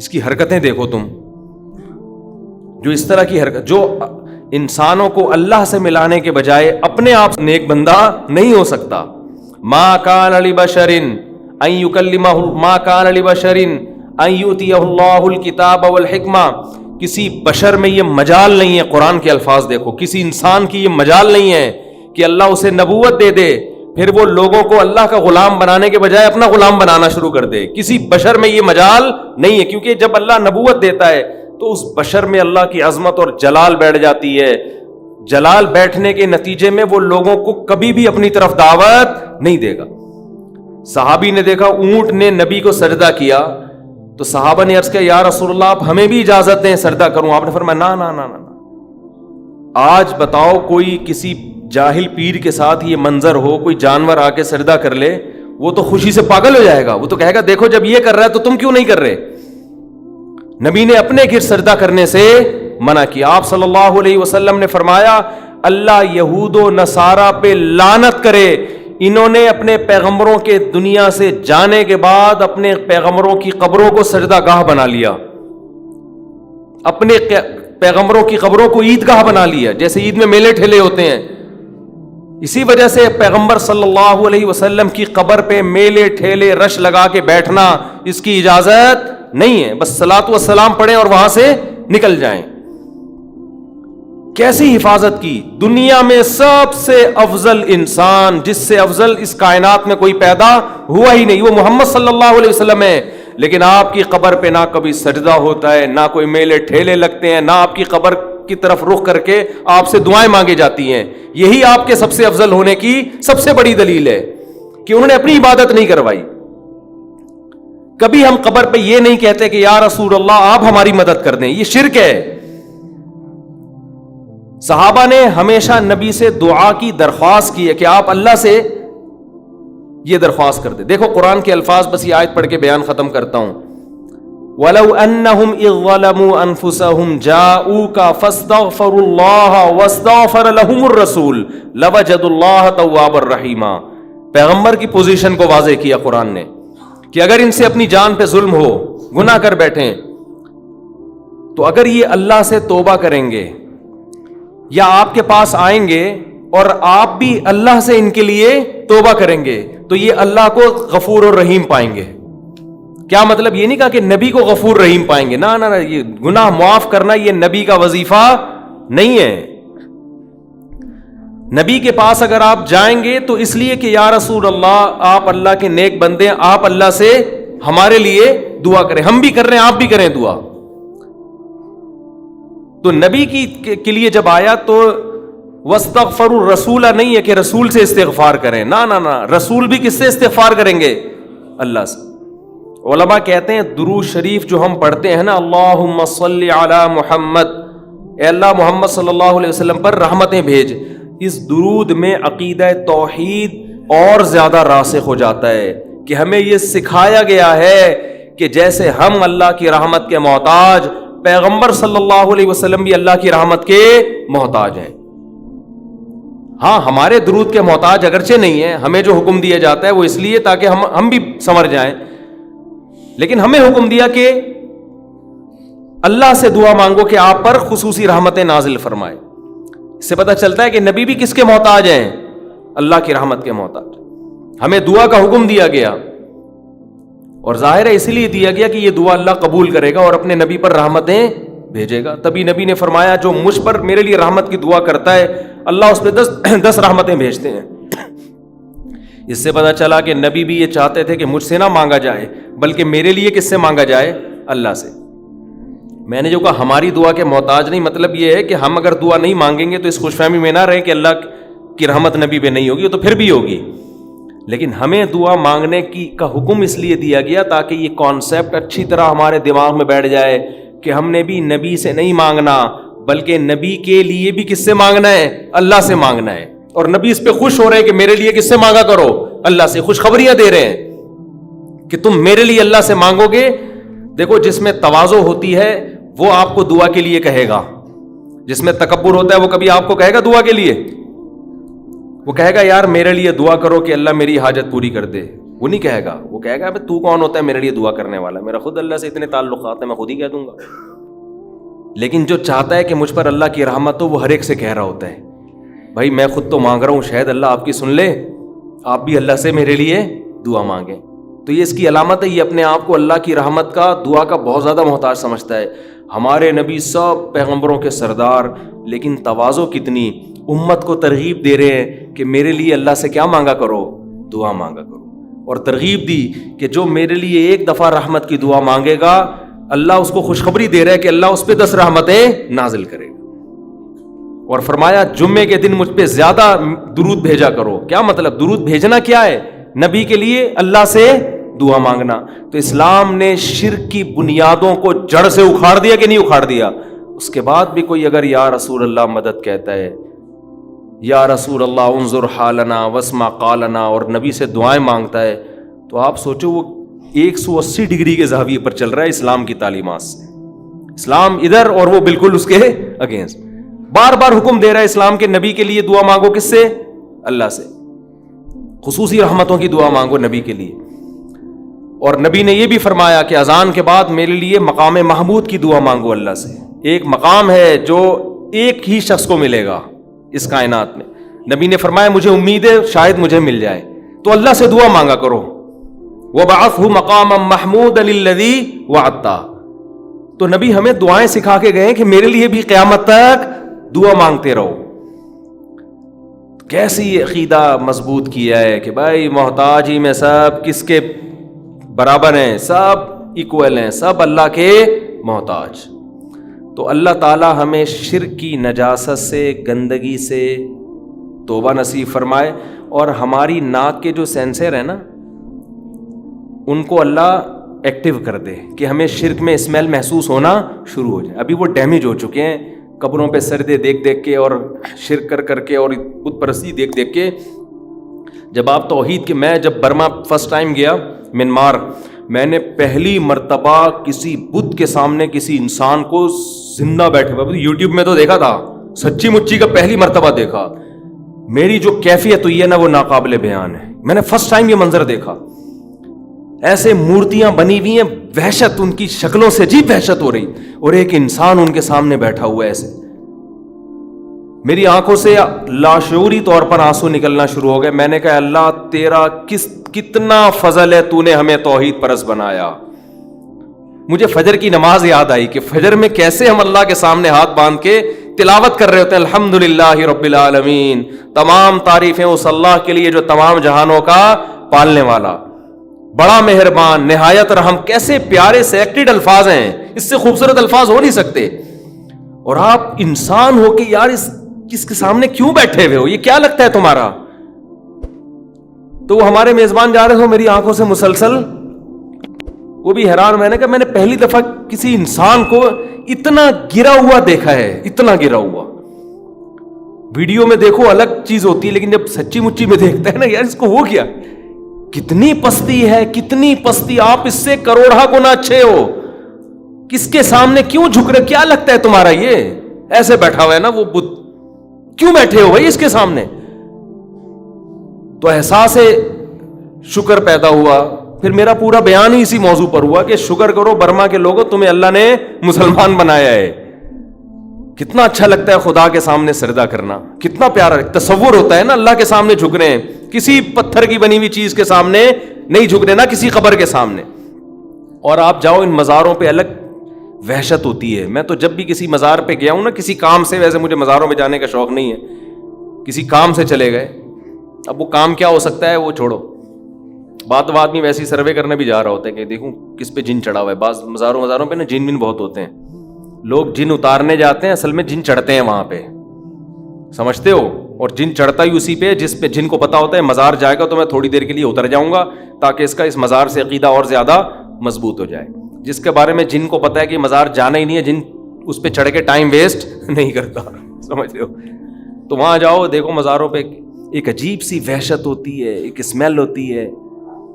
اس کی حرکتیں دیکھو تم، جو اس طرح کی حرکت، جو انسانوں کو اللہ سے ملانے کے بجائے اپنے آپ نیک بندہ نہیں ہو سکتا. ما کان لبشر ان یکلمہ، ما کان لبشر ان یؤتیہ اللہ الکتاب والحکمہ. کسی بشر میں یہ مجال نہیں ہے، قرآن کے الفاظ دیکھو، کسی انسان کی یہ مجال نہیں ہے کہ اللہ اسے نبوت دے دے پھر وہ لوگوں کو اللہ کا غلام بنانے کے بجائے اپنا غلام بنانا شروع کر دے. کسی بشر میں یہ مجال نہیں ہے، کیونکہ جب اللہ نبوت دیتا ہے تو اس بشر میں اللہ کی عظمت اور جلال بیٹھ جاتی ہے. جلال بیٹھنے کے نتیجے میں وہ لوگوں کو کبھی بھی اپنی طرف دعوت نہیں دے گا. صحابی نے دیکھا اونٹ نے نبی کو سجدہ کیا تو صحابہ نے عرض کیا یا رسول اللہ آپ ہمیں بھی اجازت دیں سجدہ کروں. آپ نے فرمایا نا نا نا نا. آج بتاؤ کوئی کسی جاہل پیر کے ساتھ یہ منظر ہو، کوئی جانور آ کے سجدہ کر لے، وہ تو خوشی سے پاگل ہو جائے گا. وہ تو کہے گا دیکھو جب یہ کر رہا ہے تو تم کیوں نہیں کر رہے. نبی نے اپنے گھر سجدہ کرنے سے منع کیا. آپ صلی اللہ علیہ وسلم نے فرمایا اللہ یہود و نصارہ پہ لعنت کرے، انہوں نے اپنے پیغمبروں کے دنیا سے جانے کے بعد اپنے پیغمبروں کی قبروں کو سجدہ گاہ بنا لیا، اپنے پیغمبروں کی قبروں کو عیدگاہ بنا لیا، جیسے عید میں میلے ٹھیلے ہوتے ہیں. اسی وجہ سے پیغمبر صلی اللہ علیہ وسلم کی قبر پہ میلے ٹھیلے رش لگا کے بیٹھنا اس کی اجازت نہیں ہے. بس صلاۃ و سلام پڑھیں اور وہاں سے نکل جائیں. کیسی حفاظت کی. دنیا میں سب سے افضل انسان، جس سے افضل اس کائنات میں کوئی پیدا ہوا ہی نہیں، وہ محمد صلی اللہ علیہ وسلم ہے. لیکن آپ کی قبر پہ نہ کبھی سجدہ ہوتا ہے، نہ کوئی میلے ٹھیلے لگتے ہیں، نہ آپ کی قبر کی طرف رخ کر کے آپ سے دعائیں مانگی جاتی ہیں. یہی آپ کے سب سے افضل ہونے کی سب سے بڑی دلیل ہے کہ انہوں نے اپنی عبادت نہیں کروائی. کبھی ہم قبر پہ یہ نہیں کہتے کہ یا رسول اللہ آپ ہماری مدد کر دیں، یہ شرک ہے. صحابہ نے ہمیشہ نبی سے دعا کی درخواست کی ہے کہ آپ اللہ سے یہ درخواست کر دیں. دیکھو قرآن کے الفاظ، بس یہ آیت پڑھ کے بیان ختم کرتا ہوں. وَلَوْ أَنَّهُمْ إِذْ ظَلَمُوا أَنفُسَهُمْ جَاءُوكَ فَاسْتَغْفَرُوا اللَّهَ وَاسْتَغْفَرَ لَهُمُ الرَّسُولُ لَوَجَدُوا اللَّهَ تَوَّابًا رَحِيمًا. پیغمبر کی پوزیشن کو واضح کیا قرآن نے کہ اگر ان سے اپنی جان پہ ظلم ہو، گناہ کر بیٹھیں، تو اگر یہ اللہ سے توبہ کریں گے یا آپ کے پاس آئیں گے اور آپ بھی اللہ سے ان کے لیے توبہ کریں گے تو یہ اللہ کو غفور اور رحیم پائیں گے. کیا مطلب؟ یہ نہیں کہا کہ نبی کو غفور رحیم پائیں گے، نہ نہ، یہ گناہ معاف کرنا یہ نبی کا وظیفہ نہیں ہے. نبی کے پاس اگر آپ جائیں گے تو اس لیے کہ یا رسول اللہ آپ اللہ کے نیک بندے ہیں، آپ اللہ سے ہمارے لیے دعا کریں. ہم بھی کر رہے ہیں، آپ بھی کریں دعا. تو نبی کے لیے جب آیا تو وَاسْتَغْفَرُوا الرَّسُولَ نہیں ہے کہ رسول سے استغفار کریں، نہ نہ نہ، رسول بھی کس سے استغفار کریں گے؟ اللہ سے. علماء کہتے ہیں درود شریف جو ہم پڑھتے ہیں نا، اللہم صلی علی محمد، اے اللہ محمد صلی اللہ علیہ وسلم پر رحمتیں بھیج، اس درود میں عقیدہ توحید اور زیادہ راسخ ہو جاتا ہے کہ ہمیں یہ سکھایا گیا ہے کہ جیسے ہم اللہ کی رحمت کے محتاج، پیغمبر صلی اللہ علیہ وسلم بھی اللہ کی رحمت کے محتاج ہیں. ہاں ہمارے درود کے محتاج اگرچہ نہیں ہیں، ہمیں جو حکم دیا جاتا ہے وہ اس لیے تاکہ ہم بھی سمر جائیں، لیکن ہمیں حکم دیا کہ اللہ سے دعا مانگو کہ آپ پر خصوصی رحمتیں نازل فرمائے. اس سے پتہ چلتا ہے کہ نبی بھی کس کے محتاج ہیں؟ اللہ کی رحمت کے محتاج. ہمیں دعا کا حکم دیا گیا اور ظاہر ہے اس لیے دیا گیا کہ یہ دعا اللہ قبول کرے گا اور اپنے نبی پر رحمتیں بھیجے گا. تبھی نبی نے فرمایا جو مجھ پر میرے لیے رحمت کی دعا کرتا ہے اللہ اس پہ 10 رحمتیں بھیجتے ہیں. اس سے پتہ چلا کہ نبی بھی یہ چاہتے تھے کہ مجھ سے نہ مانگا جائے بلکہ میرے لیے کس سے مانگا جائے؟ اللہ سے. میں نے جو کہا ہماری دعا کے محتاج نہیں، مطلب یہ ہے کہ ہم اگر دعا نہیں مانگیں گے تو اس خوش فہمی میں نہ رہیں کہ اللہ کی رحمت نبی پہ نہیں ہوگی، تو پھر بھی ہوگی. لیکن ہمیں دعا مانگنے کا حکم اس لیے دیا گیا تاکہ یہ کانسیپٹ اچھی طرح ہمارے دماغ میں بیٹھ جائے کہ ہم نے بھی نبی سے نہیں مانگنا بلکہ نبی کے لیے بھی کس سے مانگنا ہے؟ اللہ سے مانگنا ہے. اور نبی اس پہ خوش ہو رہے ہیں کہ میرے لیے کس سے مانگا کرو؟ اللہ سے. خوشخبریاں دے رہے ہیں کہ تم میرے لیے اللہ سے مانگو گے. دیکھو جس میں تواضع ہوتی ہے وہ آپ کو دعا کے لیے کہے گا، جس میں تکبر ہوتا ہے وہ کبھی آپ کو کہے گا دعا کے لیے؟ وہ کہے گا یار میرے لیے دعا کرو کہ اللہ میری حاجت پوری کر دے. وہ نہیں کہے گا, وہ کہے گا ابے تو کون ہوتا ہے میرے لیے دعا کرنے والا, میرا خود اللہ سے اتنے تعلقات ہیں, میں خود ہی کہہ دوں گا. لیکن جو چاہتا ہے کہ مجھ پر اللہ کی رحمت ہو, وہ ہر ایک سے کہہ رہا ہوتا ہے بھائی میں خود تو مانگ رہا ہوں, شاید اللہ آپ کی سن لے, آپ بھی اللہ سے میرے لیے دعا مانگیں. تو یہ اس کی علامت ہے, یہ اپنے آپ کو اللہ کی رحمت کا, دعا کا بہت زیادہ محتاج سمجھتا ہے. ہمارے نبی سب پیغمبروں کے سردار, لیکن تواضع کتنی, امت کو ترغیب دے رہے ہیں کہ میرے لیے اللہ سے کیا مانگا کرو, دعا مانگا کرو. اور ترغیب دی کہ جو میرے لیے ایک دفعہ رحمت کی دعا مانگے گا, اللہ اس کو خوشخبری دے رہا ہے کہ اللہ اس پہ 10 رحمتیں نازل کرے گا. اور فرمایا جمعے کے دن مجھ پہ زیادہ درود بھیجا کرو. کیا مطلب, درود بھیجنا کیا ہے, نبی کے لیے اللہ سے دعا مانگنا. تو اسلام نے شرک کی بنیادوں کو جڑ سے اکھاڑ دیا کہ نہیں اکھاڑ دیا؟ اس کے بعد بھی کوئی اگر یا رسول اللہ مدد کہتا ہے, یا رسول اللہ انظر حالنا واسمع قالنا, اور نبی سے دعائیں مانگتا ہے, تو آپ سوچو وہ 180 ڈگری کے زاویے پر چل رہا ہے اسلام کی تعلیمات سے. اسلام ادھر اور وہ بالکل اس کے اگینسٹ. بار بار حکم دے رہا ہے اسلام کے نبی کے لیے دعا مانگو, کس سے؟ اللہ سے. خصوصی رحمتوں کی دعا مانگو نبی کے لیے. اور نبی نے یہ بھی فرمایا کہ اذان کے بعد میرے لیے مقام محمود کی دعا مانگو اللہ سے. ایک مقام ہے جو ایک ہی شخص کو ملے گا اس کائنات میں. نبی نے فرمایا مجھے امید ہے شاید مجھے مل جائے, تو اللہ سے دعا مانگا کرو. وَبَعَثْهُ مَقَامًا مَحْمُودًا لِلَّذِي وَعَدتَّ. تو نبی ہمیں دعائیں سکھا کے گئے کہ میرے لیے بھی قیامت تک دعا مانگتے رہو. کیسی عقیدہ مضبوط کیا ہے کہ بھائی محتاج ہی میں سب کس کے برابر ہیں, سب ایکول ہیں, سب اللہ کے محتاج. تو اللہ تعالی ہمیں شرک کی نجاست سے, گندگی سے توبہ نصیب فرمائے. اور ہماری ناک کے جو سینسر ہیں نا, ان کو اللہ ایکٹیو کر دے کہ ہمیں شرک میں اسمیل محسوس ہونا شروع ہو جائے. ابھی وہ ڈیمیج ہو چکے ہیں قبروں پہ سردے دیکھ دیکھ کے, اور شرک کر کر کے, اور بت پرستی دیکھ دیکھ کے. جب آپ توحید کے, میں جب برما فرسٹ ٹائم گیا منمار, میں نے پہلی مرتبہ کسی بت کے سامنے کسی انسان کو زندہ بیٹھے ہوئے, یوٹیوب میں تو دیکھا تھا, سچی مچی کا پہلی مرتبہ دیکھا. میری جو کیفیت ہوئی ہے نا وہ ناقابل بیان ہے. میں نے فرسٹ ٹائم یہ منظر دیکھا. ایسے مورتیاں بنی ہوئی ہیں, وحشت ان کی شکلوں سے عجیب وحشت ہو رہی, اور ایک انسان ان کے سامنے بیٹھا ہوا ہے ایسے. میری آنکھوں سے لاشعوری طور پر آنسو نکلنا شروع ہو گئے. میں نے کہا اللہ تیرا کتنا فضل ہے, تو نے ہمیں توحید پرست بنایا. مجھے فجر کی نماز یاد آئی کہ فجر میں کیسے ہم اللہ کے سامنے ہاتھ باندھ کے تلاوت کر رہے ہوتے ہیں, الحمدللہ رب العالمین, تمام تعریفیں اس اللہ کے لیے جو تمام جہانوں کا پالنے والا, بڑا مہربان, نہایت رحم. کیسے پیارے سلیکٹڈ الفاظ ہیں, اس سے خوبصورت الفاظ ہو نہیں سکتے. اور آپ انسان ہو کہ یار اس کے سامنے کیوں بیٹھے ہوئے ہو, یہ کیا لگتا ہے تمہارا؟ تو وہ ہمارے میزبان جا رہے تھے, میری آنکھوں سے مسلسل, وہ بھی حیران. میں نے کہا میں نے پہلی دفعہ کسی انسان کو اتنا گرا ہوا دیکھا ہے, اتنا گرا ہوا. ویڈیو میں دیکھو الگ چیز ہوتی ہے, لیکن جب سچی مچی میں دیکھتا ہے نا, یار اس کو ہو گیا, کتنی پستی ہے, کتنی پستی. آپ اس سے کروڑا گنا اچھے ہو, کس کے سامنے کیوں جھک رہے, کیا لگتا ہے تمہارا یہ ایسے بیٹھا ہوا ہے نا وہ بت, کیوں بیٹھے ہو بھائی اس کے سامنے؟ تو احساس شکر پیدا ہوا. پھر میرا پورا بیان ہی اسی موضوع پر ہوا کہ شکر کرو برما کے لوگوں, تمہیں اللہ نے مسلمان بنایا ہے. کتنا اچھا لگتا ہے خدا کے سامنے سجدہ کرنا, کتنا پیارا تصور ہوتا ہے نا, اللہ کے سامنے جھک رہے ہیں, کسی پتھر کی بنی ہوئی چیز کے سامنے نہیں جھک رہے, نہ کسی قبر کے سامنے. اور آپ جاؤ ان مزاروں پہ, الگ وحشت ہوتی ہے. میں تو جب بھی کسی مزار پہ گیا ہوں نا کسی کام سے, ویسے مجھے مزاروں پہ جانے کا شوق نہیں ہے, کسی کام سے چلے گئے, اب وہ کام کیا ہو سکتا ہے وہ چھوڑو, بات آدمی ویسی سروے کرنے بھی جا رہا ہوتا ہے کہ دیکھوں کس پہ جن چڑھا ہوا ہے. بعض مزاروں پہ نا جن بہت ہوتے ہیں, لوگ جن اتارنے جاتے ہیں, اصل میں جن چڑھتے ہیں وہاں پہ, سمجھتے ہو؟ اور جن چڑھتا ہی اسی پہ جس پہ جن کو پتا ہوتا ہے مزار جائے گا تو میں تھوڑی دیر کے لیے اتر جاؤں گا تاکہ اس مزار سے عقیدہ اور زیادہ مضبوط ہو جائے. جس کے بارے میں جن کو پتا ہے کہ مزار جانا ہی نہیں ہے, جن اس پہ چڑھ کے ٹائم ویسٹ نہیں کرتا, سمجھ رہے ہو؟ تو وہاں جاؤ, دیکھو مزاروں پہ ایک عجیب سی وحشت ہوتی ہے, ایک اسمیل ہوتی ہے.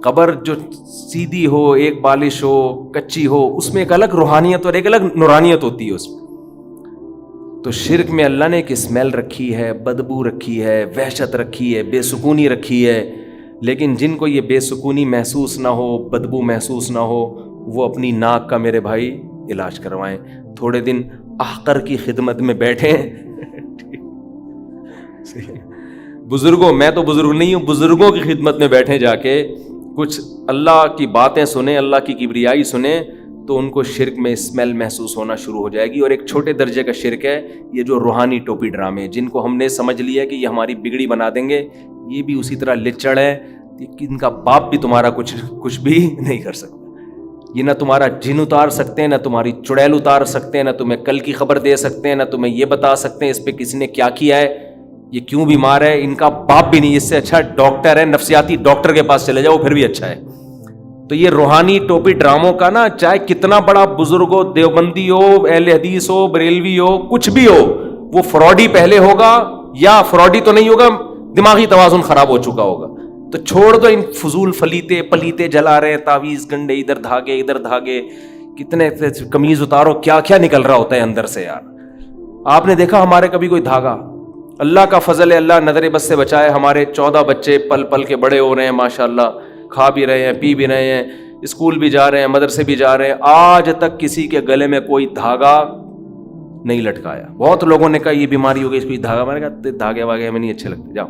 قبر جو سیدھی ہو, ایک بالش ہو, کچی ہو, اس میں ایک الگ روحانیت اور ایک الگ نورانیت ہوتی ہے اس میں. تو شرک میں اللہ نے ایک اسمیل رکھی ہے, بدبو رکھی ہے, وحشت رکھی ہے, بے سکونی رکھی ہے. لیکن جن کو یہ بے سکونی محسوس نہ ہو، بدبو محسوس نہ ہو، وہ اپنی ناک کا میرے بھائی علاج کروائیں، تھوڑے دن احقر کی خدمت میں بیٹھیں. بزرگوں، میں تو بزرگ نہیں ہوں، بزرگوں کی خدمت میں بیٹھیں جا کے، کچھ اللہ کی باتیں سنیں، اللہ کی کبریائی سنیں، تو ان کو شرک میں اسمیل محسوس ہونا شروع ہو جائے گی. اور ایک چھوٹے درجے کا شرک ہے یہ جو روحانی ٹوپی ڈرامے، جن کو ہم نے سمجھ لیا کہ یہ ہماری بگڑی بنا دیں گے، یہ بھی اسی طرح لچڑ ہے، ان کا باپ بھی تمہارا کچھ بھی نہیں کر سکتا. یہ نہ تمہارا جن اتار سکتے ہیں، نہ تمہاری چڑیل اتار سکتے ہیں، نہ تمہیں کل کی خبر دے سکتے ہیں، نہ تمہیں یہ بتا سکتے ہیں اس پہ کسی نے کیا کیا ہے، یہ کیوں بیمار ہے. ان کا باپ بھی نہیں. اس سے اچھا ڈاکٹر ہے، نفسیاتی ڈاکٹر کے پاس چلے جاؤ، پھر بھی اچھا ہے. تو یہ روحانی ٹوپی ڈراموں کا نا، چاہے کتنا بڑا بزرگ ہو، دیوبندی ہو، اہل حدیث ہو، بریلوی ہو، کچھ بھی ہو، وہ فراڈی پہلے ہوگا، یا فراڈی تو نہیں ہوگا، دماغی توازن خراب ہو چکا ہوگا. تو چھوڑ دو ان فضول پلیتے جلا رہے ہیں، تعویذ گنڈے، ادھر دھاگے، کتنے قمیض اتارو، کیا کیا نکل رہا ہوتا ہے اندر سے یار. آپ نے دیکھا ہمارے کبھی کوئی دھاگا؟ اللہ کا فضل ہے، اللہ نظر بد سے بچائے. ہمارے 14 بچے پل پل کے بڑے ہو رہے ہیں ماشاءاللہ، کھا بھی رہے ہیں، پی بھی رہے ہیں، اسکول بھی جا رہے ہیں، مدرسے بھی جا رہے ہیں. آج تک کسی کے گلے میں کوئی دھاگا نہیں لٹکایا. بہت لوگوں نے کہا یہ بیماری ہو گئی، اس کو دھاگا. میں نے کہا دھاگے واگے ہمیں نہیں اچھے لگتے، جاؤ.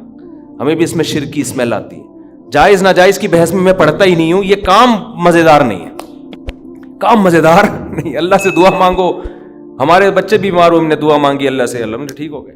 ہمیں بھی اس میں شرک کی اسمیل آتی ہے. جائز ناجائز کی بحث میں پڑھتا ہی نہیں ہوں. یہ کام مزیدار نہیں ہے، کام مزیدار نہیں. اللہ سے دعا مانگو. ہمارے بچے بیمار ہوئے، ہم نے دعا مانگی اللہ سے، اللہ نے ٹھیک ہو گئے.